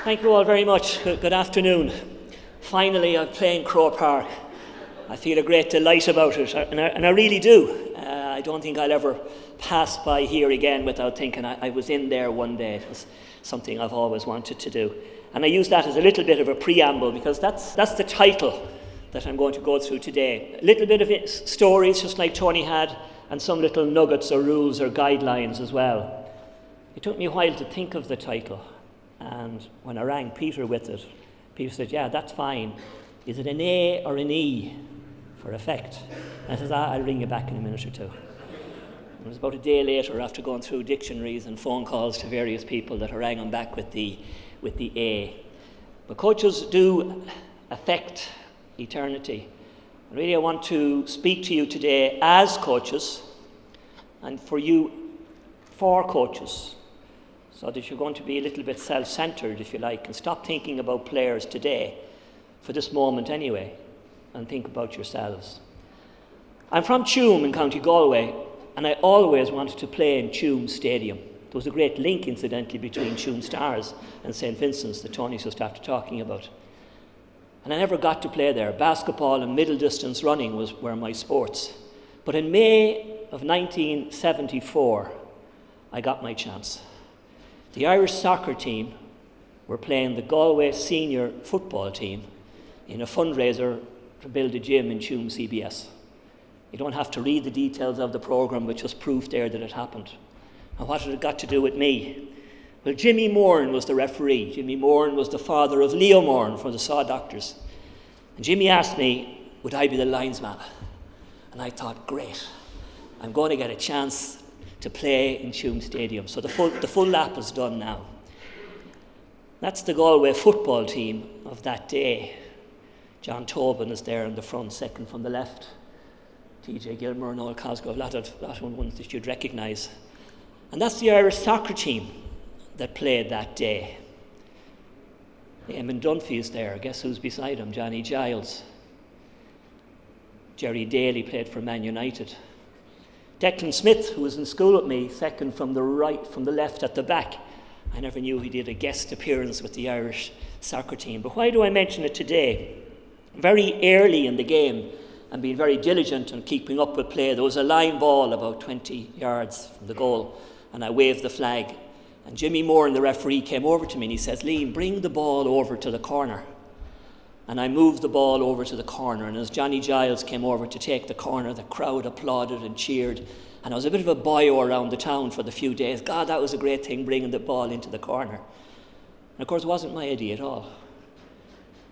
Thank you all very much. Good afternoon. Finally, I'm playing Croke Park. I feel a great delight about it, and I really do. I don't think I'll ever pass by here again without thinking I was in there one day. It was something I've always wanted to do. And I use that as a little bit of a preamble because that's the title that I'm going to go through today. A little bit of stories, just like Tony had, and some little nuggets or rules or guidelines as well. It took me a while to think of the title, and when I rang Peter with it, Peter said, yeah, that's fine. Is it an A or an E for effect? And I said, I'll ring you back in a minute or two. It was about a day later, after going through dictionaries and phone calls to various people, that I rang him back with the A. But coaches do affect eternity. Really, I want to speak to you today as coaches, and for coaches, so that you're going to be a little bit self-centred, if you like, and stop thinking about players today, for this moment anyway, and think about yourselves. I'm from Tuam in County Galway, and I always wanted to play in Tuam Stadium. There was a great link, incidentally, between Tuam Stars and St. Vincent's that Tony's just after talking about. And I never got to play there. Basketball and middle distance running were my sports. But in May of 1974, I got my chance. The Irish soccer team were playing the Galway senior football team in a fundraiser to build a gym in Tuam CBS. You don't have to read the details of the programme, but just proof there that it happened. And what had it got to do with me? Well, Jimmy Moran was the referee. Jimmy Moran was the father of Leo Moran from the Saw Doctors. And Jimmy asked me, would I be the linesman? And I thought, great, I'm going to get a chance to play in Tuam Stadium. So the full lap is done now. That's the Galway football team of that day. John Tobin is there in the front, second from the left. TJ Gilmore and Noel Cosgrove, a lot of ones that you'd recognise. And that's the Irish soccer team that played that day. Eamon Dunphy is there. Guess who's beside him? Johnny Giles. Jerry Daly played for Man United. Declan Smith, who was in school with me, second from the left at the back. I never knew he did a guest appearance with the Irish soccer team. But why do I mention it today? Very early in the game, and being very diligent in keeping up with play, there was a line ball about 20 yards from the goal, and I waved the flag. And Jimmy Moran, the referee, came over to me and he says, Liam, bring the ball over to the corner. And I moved the ball over to the corner, and as Johnny Giles came over to take the corner, the crowd applauded and cheered. And I was a bit of a boyo around the town for the few days. God, that was a great thing, bringing the ball into the corner. And of course, it wasn't my idea at all.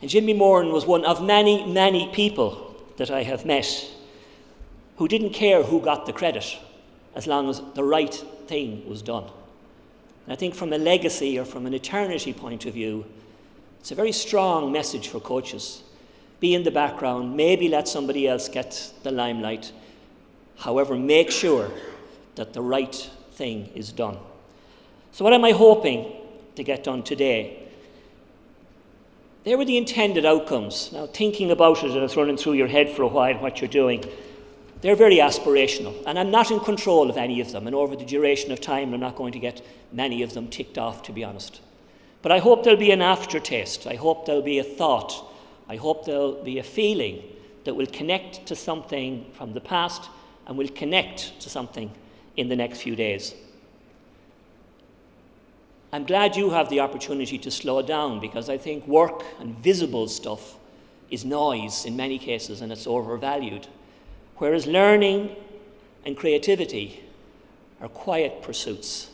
And Jimmy Moran was one of many, many people that I have met who didn't care who got the credit as long as the right thing was done. And I think from a legacy or from an eternity point of view, it's a very strong message for coaches. Be in the background, maybe let somebody else get the limelight. However, make sure that the right thing is done. So what am I hoping to get done today? There were the intended outcomes. Now, thinking about it and it's running through your head for a while what you're doing, they're very aspirational, and I'm not in control of any of them, and over the duration of time I'm not going to get many of them ticked off, to be honest. But I hope there'll be an aftertaste. I hope there'll be a thought. I hope there'll be a feeling that will connect to something from the past and will connect to something in the next few days. I'm glad you have the opportunity to slow down, because I think work and visible stuff is noise in many cases, and it's overvalued. Whereas learning and creativity are quiet pursuits.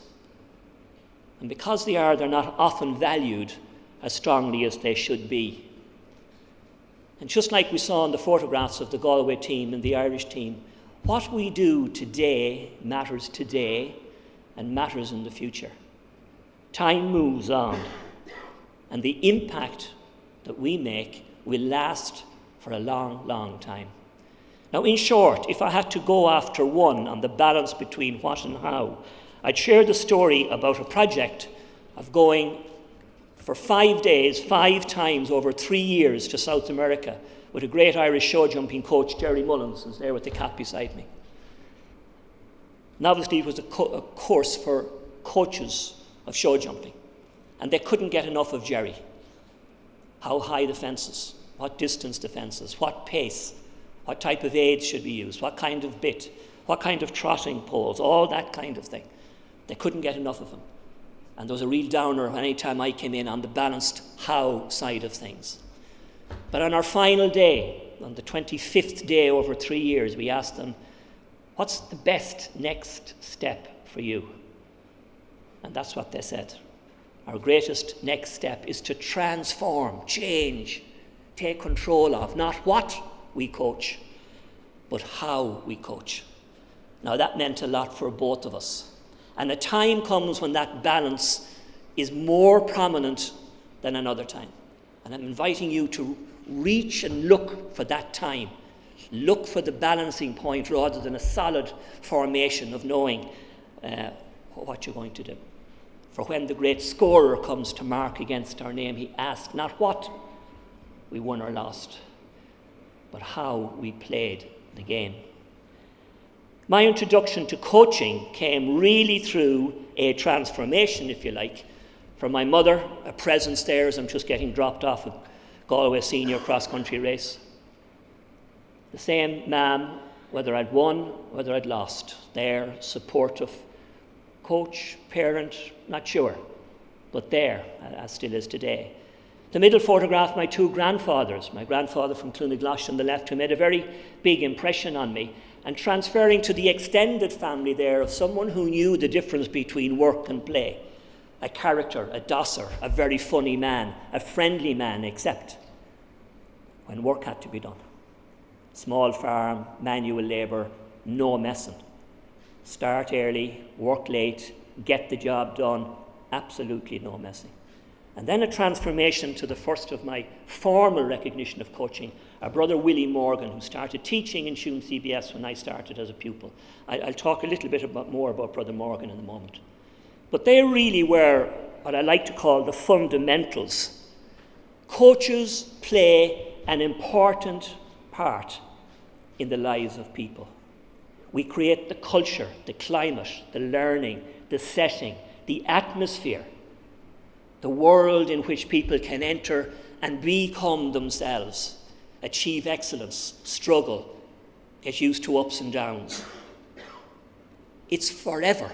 And because they are, they're not often valued as strongly as they should be. And just like we saw in the photographs of the Galway team and the Irish team, what we do today and matters in the future. Time moves on, and the impact that we make will last for a long, long time. Now, in short, if I had to go after one on the balance between what and how, I'd share the story about a project of going for 5 days, 5 times over 3 years to South America with a great Irish show jumping coach, Jerry Mullins, who's there with the cap beside me. And obviously it was a course for coaches of show jumping. and they couldn't get enough of Jerry. How high the fences, what distance the fences, what pace, what type of aids should be used, what kind of bit, what kind of trotting poles, all that kind of thing. They couldn't get enough of him. And there was a real downer any time I came in on the balanced how side of things. But on our final day, on the 25th day over 3 years, we asked them, what's the best next step for you? And that's what they said. Our greatest next step is to transform, change, take control of, not what we coach, but how we coach. Now that meant a lot for both of us. And a time comes when that balance is more prominent than another time. And I'm inviting you to reach and look for that time. Look for the balancing point rather than a solid formation of knowing what you're going to do. For when the great scorer comes to mark against our name, he asks not what we won or lost, but how we played the game. My introduction to coaching came really through a transformation, if you like, from my mother, a presence there as I'm just getting dropped off a Galway senior cross-country race. The same ma'am, whether I'd won, whether I'd lost, there, supportive, coach, parent, not sure, but there, as still is today. The middle photograph, my two grandfathers, my grandfather from Clonaglash on the left, who made a very big impression on me, and transferring to the extended family there of someone who knew the difference between work and play. A character, a dosser, a very funny man, a friendly man, except when work had to be done. Small farm, manual labour, no messing. Start early, work late, get the job done, absolutely no messing. And then a transformation to the first of my formal recognition of coaching, our brother Willie Morgan, who started teaching in Tuam CBS when I started as a pupil. I'll talk a little bit more about Brother Morgan in a moment. But they really were what I like to call the fundamentals. Coaches play an important part in the lives of people. We create the culture, the climate, the learning, the setting, the atmosphere, the world in which people can enter and become themselves, achieve excellence, struggle, get used to ups and downs. It's forever.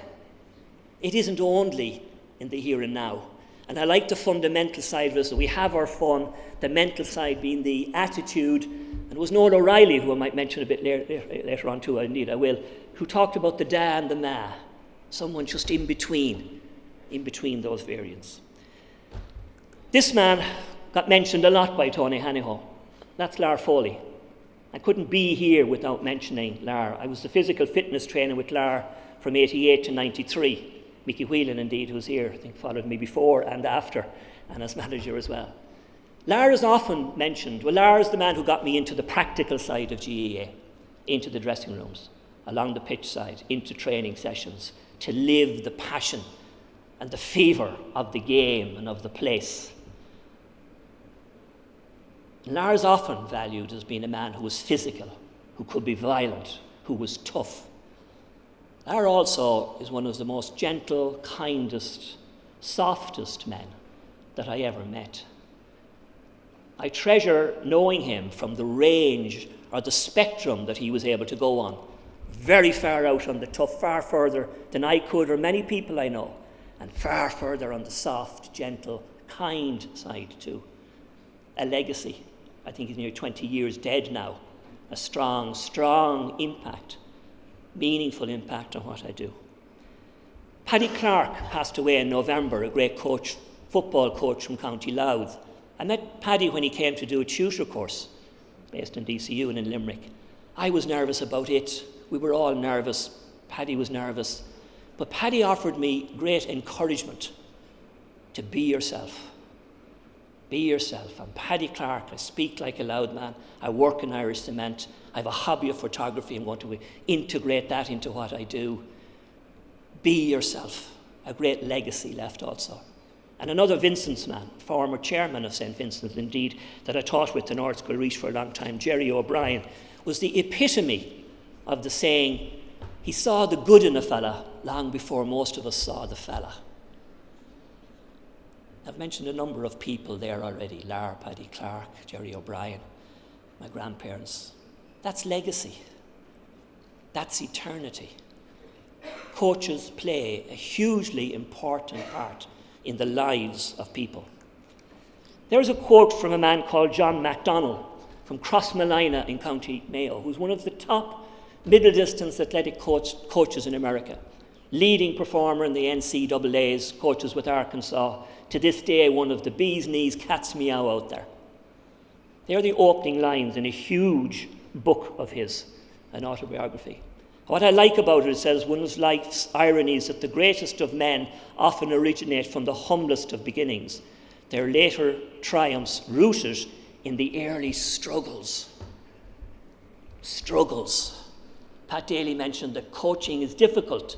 It isn't only in the here and now. And I like the fundamental side of it. So we have our fun, the mental side being the attitude. And it was Noel O'Reilly, who I might mention a bit later on too, indeed I will, who talked about the da and the ma, someone just in between those variants. This man got mentioned a lot by Tony Haniho. That's Lar Foley. I couldn't be here without mentioning Lar. I was the physical fitness trainer with Lar from 88 to 93. Mickey Whelan, indeed, who's here, I think followed me before and after, and as manager as well. Lar is often mentioned. Well, Lar is the man who got me into the practical side of GAA, into the dressing rooms, along the pitch side, into training sessions, to live the passion and the fever of the game and of the place. Lar is often valued as being a man who was physical, who could be violent, who was tough. Lar also is one of the most gentle, kindest, softest men that I ever met. I treasure knowing him from the range or the spectrum that he was able to go on. Very far out on the tough, far further than I could or many people I know, and far further on the soft, gentle, kind side too. A legacy. I think he's nearly 20 years dead now. A strong, strong impact. Meaningful impact on what I do. Paddy Clark passed away in November, a great coach, football coach from County Louth. I met Paddy when he came to do a tutor course based in DCU and in Limerick. I was nervous about it. We were all nervous. Paddy was nervous. But Paddy offered me great encouragement to be yourself. Be yourself. I'm Paddy Clark. I speak like a loud man. I work in Irish Cement. I have a hobby of photography. I'm going to integrate that into what I do. Be yourself. A great legacy left also. And another Vincent's man, former chairman of St. Vincent's, indeed, that I taught with the North School Reach for a long time, Jerry O'Brien, was the epitome of the saying, he saw the good in a fella long before most of us saw the fella. I've mentioned a number of people there already: Lar, Paddy Clark, Jerry O'Brien, my grandparents. That's legacy. That's eternity. Coaches play a hugely important part in the lives of people. There's a quote from a man called John MacDonald from Crossmolina in County Mayo, who's one of the top middle distance athletic coaches in America, leading performer in the NCAA's, coaches with Arkansas, to this day one of the bee's knees, cat's meow out there. They're the opening lines in a huge book of his, an autobiography. What I like about it says, one of life's ironies that the greatest of men often originate from the humblest of beginnings, their later triumphs rooted in the early struggles. Struggles. Pat Daly mentioned that coaching is difficult.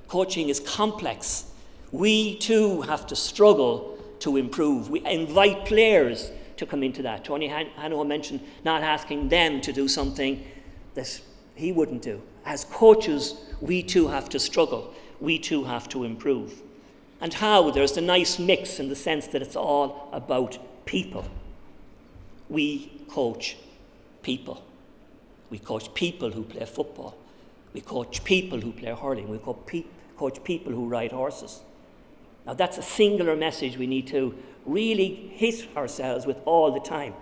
Coaching is complex. We too have to struggle to improve. We invite players to come into that. Tony Hanno mentioned not asking them to do something that he wouldn't do. As coaches, we too have to struggle. We too have to improve. And how? There's the nice mix in the sense that it's all about people. We coach people. We coach people who play football. We coach people who play hurling. We coach people who ride horses. Now that's a singular message we need to really hit ourselves with all the time.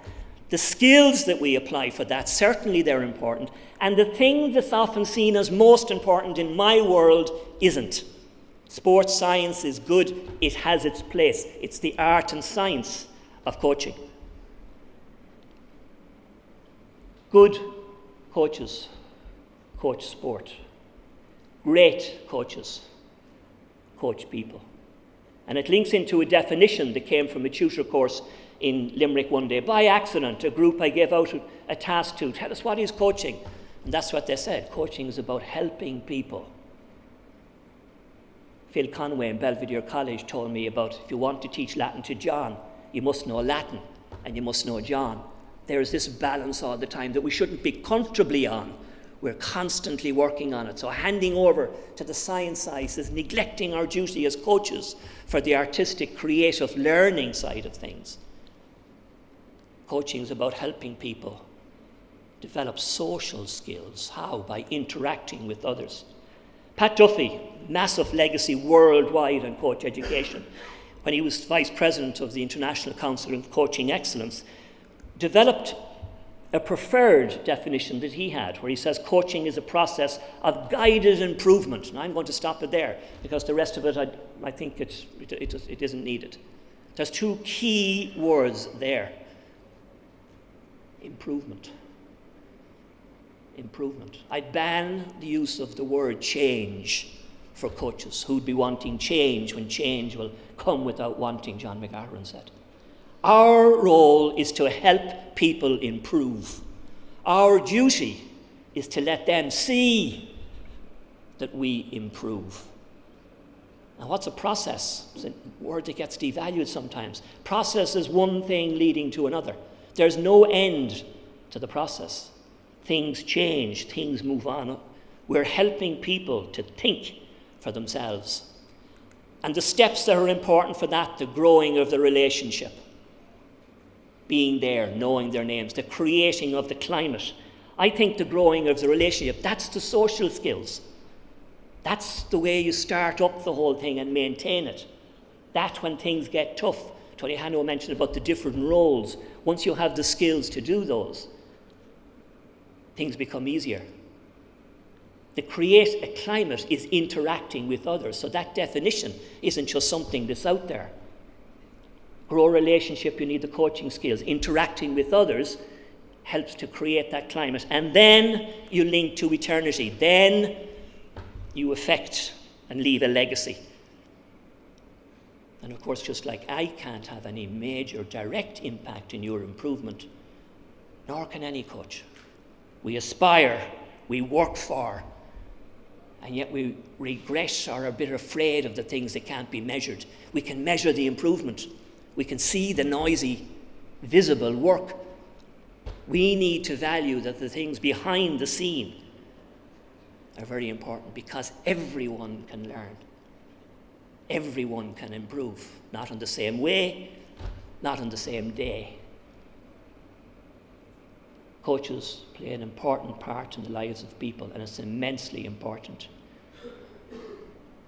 The skills that we apply for that, certainly they're important. And the thing that's often seen as most important in my world isn't. Sports science is good. It has its place. It's the art and science of coaching. Good coaches coach sport. Great coaches coach people. And it links into a definition that came from a tutor course in Limerick one day. By accident, a group I gave out a task to, tell us what is coaching. And that's what they said. Coaching is about helping people. Phil Conway in Belvedere College told me about, if you want to teach Latin to John, you must know Latin and you must know John. There is this balance all the time that we shouldn't be comfortably on. We're constantly working on it. So handing over to the science side is neglecting our duty as coaches for the artistic, creative, learning side of things. Coaching is about helping people develop social skills. How? By interacting with others. Pat Duffy, massive legacy worldwide in coach education, when he was vice president of the International Council of Coaching Excellence, developed a preferred definition that he had, where he says coaching is a process of guided improvement. And I'm going to stop it there, because the rest of it, I think it isn't needed. There's two key words there. Improvement. Improvement. I ban the use of the word change for coaches who'd be wanting change when change will come without wanting, John McGahern said. Our role is to help people improve. Our duty is to let them see that we improve. Now, what's a process? It's a word that gets devalued sometimes. Process is one thing leading to another. There's no end to the process. Things change, things move on. We're helping people to think for themselves. And the steps that are important for that, the growing of the relationship, being there, knowing their names, the creating of the climate. I think the growing of the relationship, that's the social skills. That's the way you start up the whole thing and maintain it. That's when things get tough. Tony Hanno mentioned about the different roles. Once you have the skills to do those, things become easier. To create a climate is interacting with others. So that definition isn't just something that's out there. Grow a relationship, you need the coaching skills. Interacting with others helps to create that climate. And then you link to eternity. Then you affect and leave a legacy. And of course, just like I can't have any major direct impact in your improvement, nor can any coach. We aspire, we work for, and yet we regret or are a bit afraid of the things that can't be measured. We can measure the improvement. We can see the noisy, visible work. We need to value that the things behind the scene are very important, because everyone can learn. everyone can improve. Not in the same way, not on the same day. Coaches play an important part in the lives of people, and it's immensely important.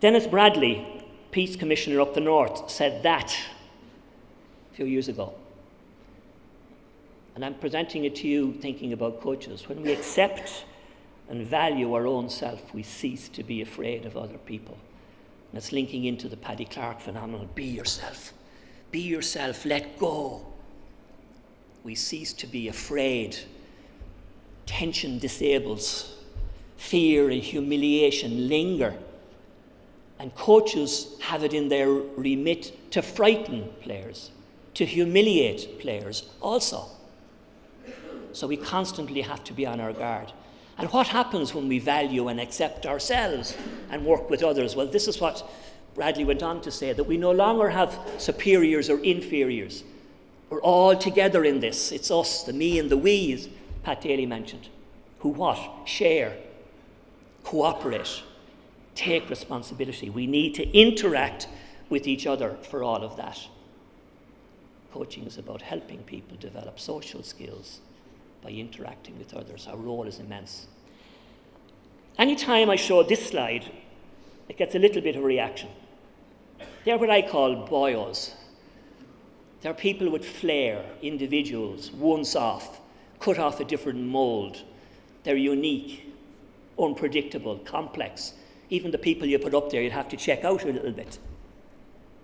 Dennis Bradley, Peace Commissioner up the north, said that a few years ago. And I'm presenting it to you thinking about coaches. When we accept and value our own self, we cease to be afraid of other people. And it's linking into the Paddy Clark phenomenon. Be yourself. Be yourself. Let go. We cease to be afraid. Tension disables. Fear and humiliation linger. And coaches have it in their remit to frighten players, to humiliate players also. So we constantly have to be on our guard. And what happens when we value and accept ourselves and work with others? Well, this is what Bradley went on to say, that we no longer have superiors or inferiors. We're all together in this. It's us, the me and the we, as Pat Daly mentioned, who what? Share, cooperate, take responsibility. We need to interact with each other for all of that. Coaching is about helping people develop social skills by interacting with others. Our role is immense. Anytime I show this slide, it gets a little bit of a reaction. They're what I call boyos. They're people with flair, individuals, once off, cut off a different mould. They're unique, unpredictable, complex. Even the people you put up there, you'd have to check out a little bit.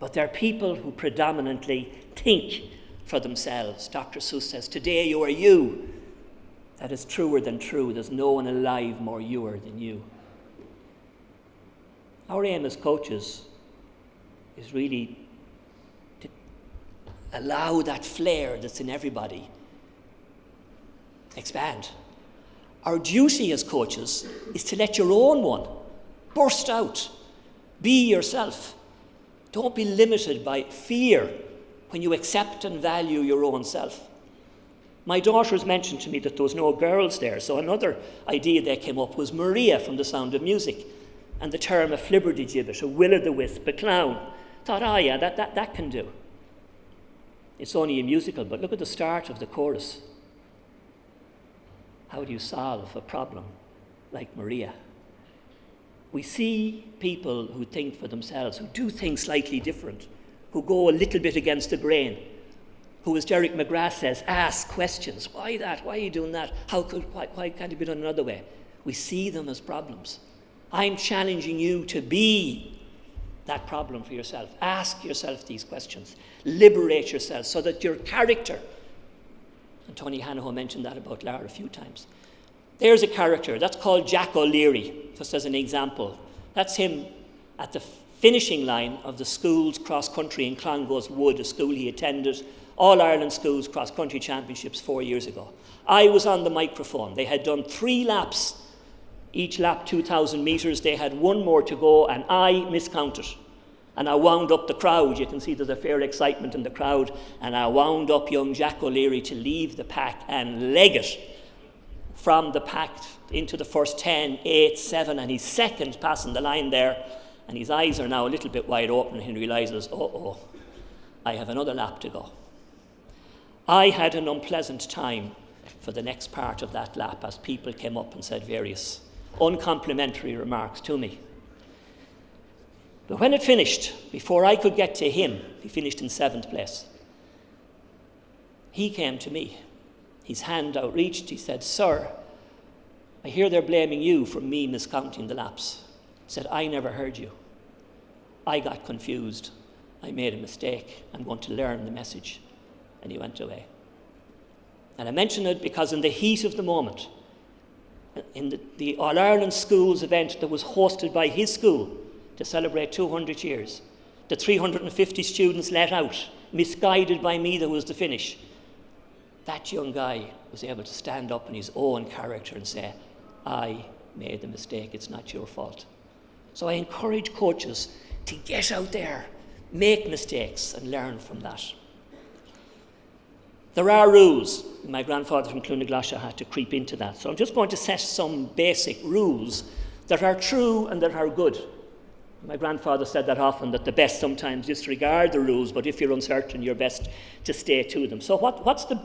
But they're people who predominantly think for themselves. Dr. Seuss says, today you are you. That is truer than true. There's no one alive more youer than you. Our aim as coaches is really to allow that flair that's in everybody expand. Our duty as coaches is to let your own one burst out. Be yourself. Don't be limited by fear when you accept and value your own self. My daughters mentioned to me that there was no girls there, so another idea that came up was Maria from The Sound of Music, and the term a flibbertigibbet, a will-o'-the-wisp, a clown. Thought, yeah, that can do. It's only a musical, but look at the start of the chorus. How do you solve a problem like Maria? We see people who think for themselves, who do things slightly different, who go a little bit against the grain, who, as Derek McGrath says, ask questions. Why that? Why are you doing that? Why can't it be done another way? We see them as problems. I'm challenging you to be that problem for yourself. Ask yourself these questions. Liberate yourself so that your character, and Tony Hanaho mentioned that about Lara a few times. There's a character, that's called Jack O'Leary, just as an example. That's him at the finishing line of the school's cross-country in Clongowes Wood, a school he attended, All-Ireland Schools Cross-Country Championships 4 years ago. I was on the microphone. They had done 3 laps, each lap 2,000 metres. They had 1 more to go, and I miscounted. And I wound up the crowd. You can see there's a fair excitement in the crowd. And I wound up young Jack O'Leary to leave the pack and leg it from the pack into the first 10, 8, 7, and he's second passing the line there. And his eyes are now a little bit wide open, and he realises, I have another lap to go. I had an unpleasant time for the next part of that lap as people came up and said various uncomplimentary remarks to me. But when it finished, before I could get to him, he finished in 7th place. He came to me, his hand outreached. He said, "Sir, I hear they're blaming you for me miscounting the laps." He said, "I never heard you. I got confused. I made a mistake. I'm going to learn the message." And he went away. And I mention it because in the heat of the moment, in the All-Ireland Schools event that was hosted by his school to celebrate 200 years, the 350 students let out, misguided by me that was the finish, that young guy was able to stand up in his own character and say, "I made the mistake, it's not your fault." So I encourage coaches to get out there, make mistakes, and learn from that. There are rules. My grandfather from Clonaglasha had to creep into that. So I'm just going to set some basic rules that are true and that are good. My grandfather said that often, that the best sometimes disregard the rules, but if you're uncertain, you're best to stay to them. So what's the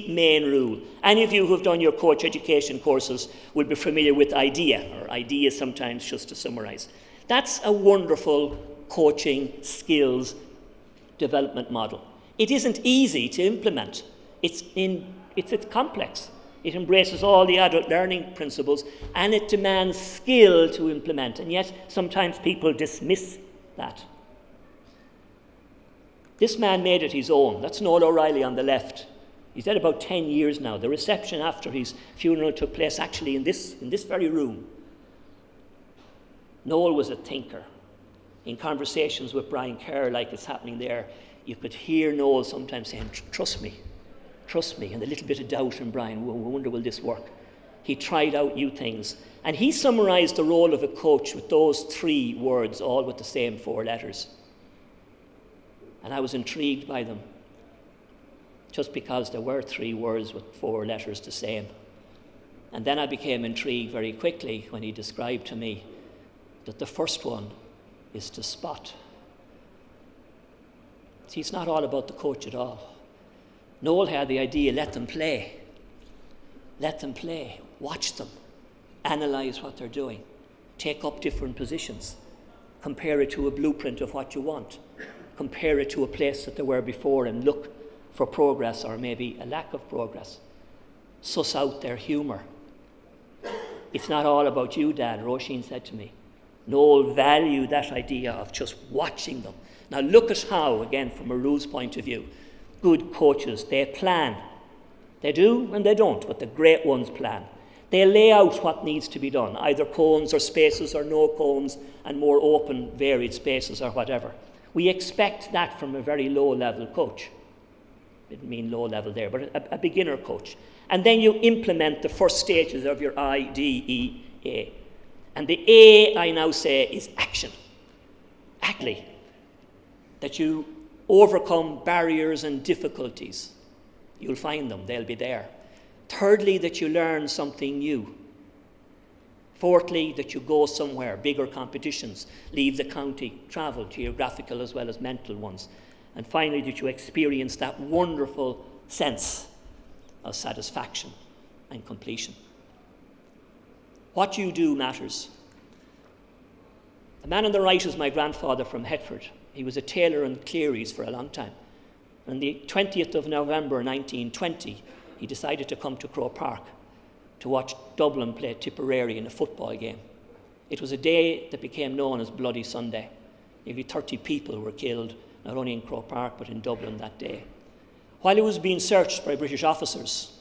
main rule? Any of you who have done your coach education courses will be familiar with IDEA, or IDEA sometimes just to summarise. That's a wonderful coaching skills development model. It isn't easy to implement. It's complex. It embraces all the adult learning principles, and it demands skill to implement, and yet sometimes people dismiss that. This man made it his own. That's Noel O'Reilly on the left. He's dead about 10 years now. The reception after his funeral took place actually in this very room. Noel was a thinker. In conversations with Brian Kerr, like it's happening there, you could hear Noel sometimes saying, trust me, and a little bit of doubt in Brian, we wonder will this work. He tried out new things. And he summarised the role of a coach with those 3 words, all with the same 4 letters. And I was intrigued by them, just because there were 3 words with 4 letters the same. And then I became intrigued very quickly when he described to me that the first one is to spot. See, it's not all about the coach at all. Noel had the idea, let them play. Let them play. Watch them. Analyse what they're doing. Take up different positions. Compare it to a blueprint of what you want. Compare it to a place that they were before and look for progress or maybe a lack of progress. Suss out their humour. It's not all about you, Dad, Roisin said to me. Noel valued that idea of just watching them. Now look at how, again, from a rules point of view, good coaches, they plan. They do and they don't, but the great ones plan. They lay out what needs to be done, either cones or spaces or no cones and more open, varied spaces or whatever. We expect that from a very low-level coach. Didn't mean low-level there, but a beginner coach. And then you implement the first stages of your IDEA. And the A, I now say, is action. Actually, that you overcome barriers and difficulties. You'll find them, they'll be there. Thirdly, that you learn something new. Fourthly, that you go somewhere, bigger competitions, leave the county, travel, geographical as well as mental ones. And finally, that you experience that wonderful sense of satisfaction and completion. What you do matters. The man on the right is my grandfather from Hetford. He was a tailor in Cleary's for a long time. On the 20th of November 1920, he decided to come to Croke Park to watch Dublin play Tipperary in a football game. It was a day that became known as Bloody Sunday. Nearly 30 people were killed, not only in Croke Park, but in Dublin that day. While he was being searched by British officers,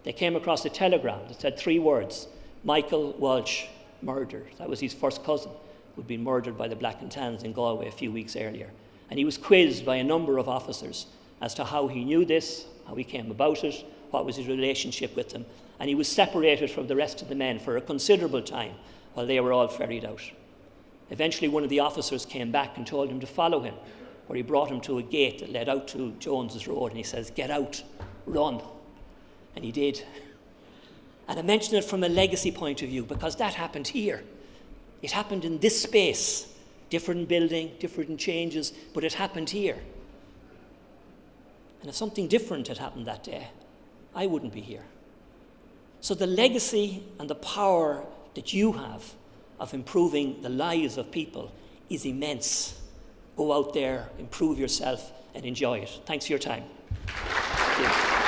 they came across a telegram that said 3 words, Michael Walsh, murdered. That was his first cousin, who'd been murdered by the Black and Tans in Galway a few weeks earlier. And he was quizzed by a number of officers as to how he knew this, how he came about it, what was his relationship with them. And he was separated from the rest of the men for a considerable time while they were all ferried out. Eventually, one of the officers came back and told him to follow him, where he brought him to a gate that led out to Jones's Road, and he says, "Get out, run." And he did. And I mention it from a legacy point of view because that happened here. It happened in this space, different building, different changes, but it happened here. And if something different had happened that day, I wouldn't be here. So the legacy and the power that you have of improving the lives of people is immense. Go out there, improve yourself, and enjoy it. Thanks for your time. Thank you.